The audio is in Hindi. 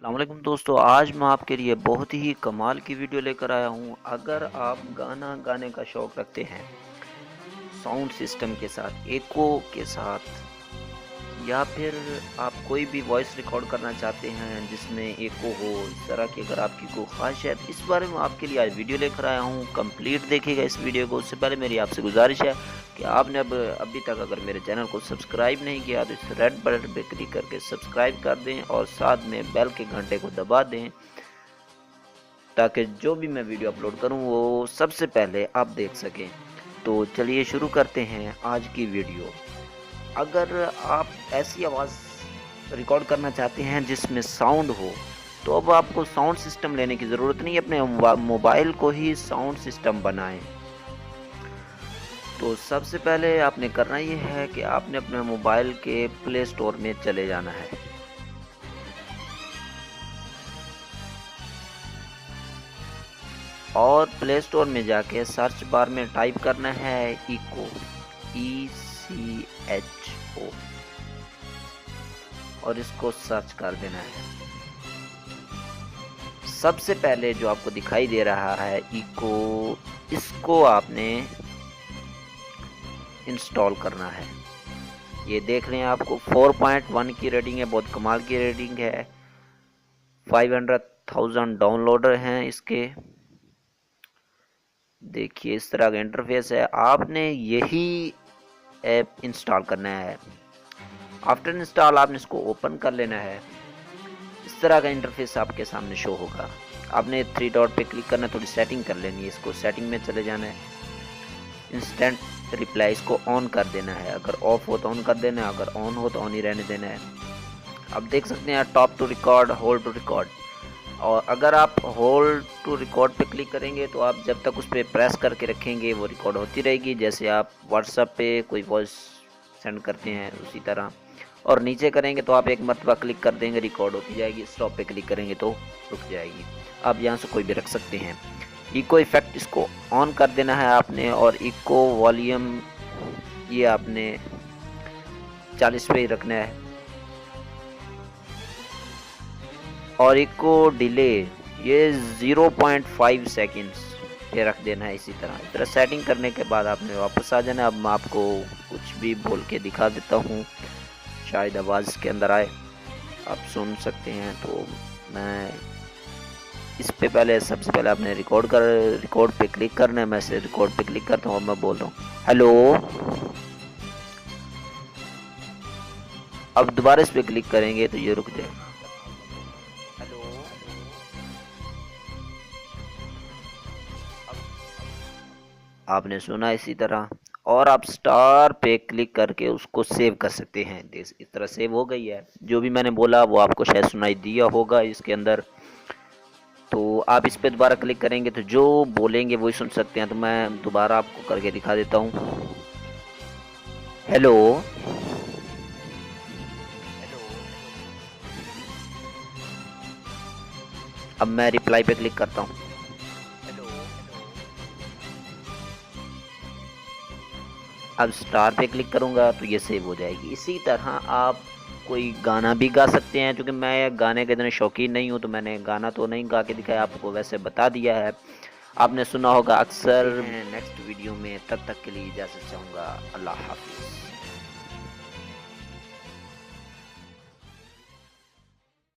अस्सलामुअलैकुम दोस्तों, आज मैं आपके लिए बहुत ही कमाल की वीडियो लेकर आया हूँ। अगर आप गाना गाने का शौक़ रखते हैं साउंड सिस्टम के साथ, एको के साथ, या फिर आप कोई भी वॉइस रिकॉर्ड करना चाहते हैं जिसमें एको हो, इस तरह की अगर आपकी कोई ख्वाहिश है तो इस बारे में आपके लिए आज वीडियो लेकर आया हूँ। कंप्लीट देखिएगा इस वीडियो को। उससे पहले मेरी आपसे गुजारिश है कि आपने अभी तक अगर मेरे चैनल को सब्सक्राइब नहीं किया तो इस रेड बटन पर क्लिक करके सब्सक्राइब कर दें और साथ में बेल के घंटे को दबा दें ताकि जो भी मैं वीडियो अपलोड करूं वो सबसे पहले आप देख सकें। तो चलिए शुरू करते हैं आज की वीडियो। अगर आप ऐसी आवाज़ रिकॉर्ड करना चाहते हैं जिसमें साउंड हो तो अब आपको साउंड सिस्टम लेने की ज़रूरत नहीं, अपने मोबाइल को ही साउंड सिस्टम बनाएं। तो सबसे पहले आपने करना ये है कि आपने अपने मोबाइल के प्ले स्टोर में चले जाना है। और प्ले स्टोर में जाके सर्च बार में टाइप करना है इको, ECHO, और इसको सर्च कर देना है। सबसे पहले जो आपको दिखाई दे रहा है इको, इसको आपने इंस्टॉल करना है। ये देख रहे हैं आपको 4.1 की रेटिंग है, बहुत कमाल की रेटिंग है। 500,000 डाउनलोडर हैं इसके। देखिए इस तरह का इंटरफेस है। आपने यही ऐप इंस्टॉल करना है। आफ्टर इंस्टॉल आपने इसको ओपन कर लेना है। इस तरह का इंटरफेस आपके सामने शो होगा। आपने 3 डॉट पे क्लिक करना है, थोड़ी सेटिंग कर लेनी है। इसको सेटिंग में चले जाना है। इंस्टेंट रिप्लाई इसको ऑन कर देना है। अगर ऑफ हो तो ऑन कर देना है, अगर ऑन हो तो ऑन ही रहने देना है। अब देख सकते हैं top to record, hold to record. और अगर आप होल्ड टू रिकॉर्ड पे क्लिक करेंगे तो आप जब तक उस पर प्रेस करके रखेंगे वो रिकॉर्ड होती रहेगी, जैसे आप व्हाट्सएप पे कोई वॉइस सेंड करते हैं उसी तरह। और नीचे करेंगे तो आप एक मरतबा क्लिक कर देंगे, रिकॉर्ड होती जाएगी। स्टॉप पे क्लिक करेंगे तो रुक जाएगी। आप यहाँ से कोई भी रख सकते हैं। इको इफेक्ट इसको ऑन कर देना है आपने, और इको वॉल्यूम ये आपने 40 पे ही रखना है। और इको डिले ये 0.5 सेकंड्स पे रख देना है। इसी तरह सेटिंग करने के बाद आपने वापस आ जाना है। अब मैं आपको कुछ भी बोल के दिखा देता हूँ, शायद आवाज़ के अंदर आए, आप सुन सकते हैं। तो मैं इस पे पहले सबसे पहले आपने रिकॉर्ड पे क्लिक करना है। मैं से रिकॉर्ड पे क्लिक करता हूँ और मैं बोल रहा हूँ हेलो। अब दोबारा इस पे क्लिक करेंगे तो ये रुक जाएगा। आपने सुना इसी तरह। और आप स्टार पे क्लिक करके उसको सेव कर सकते हैं। इस तरह सेव हो गई है। जो भी मैंने बोला वो आपको शायद सुनाई दिया होगा इसके अंदर। तो आप इस पे दोबारा क्लिक करेंगे तो जो बोलेंगे वही सुन सकते हैं। तो मैं दोबारा आपको करके दिखा देता हूँ हेलो। अब मैं रिप्लाई पे क्लिक करता हूँ। अब स्टार पे क्लिक करूँगा तो ये सेव हो जाएगी। इसी तरह आप कोई गाना भी गा सकते हैं। क्योंकि मैं गाने के इतने शौकीन नहीं हूँ तो मैंने गाना तो नहीं गा के दिखाया, आपको वैसे बता दिया है। आपने सुना होगा अक्सर। नेक्स्ट वीडियो में, तब तक के लिए इजाज़त चाहूँगा। अल्लाह हाफिज़।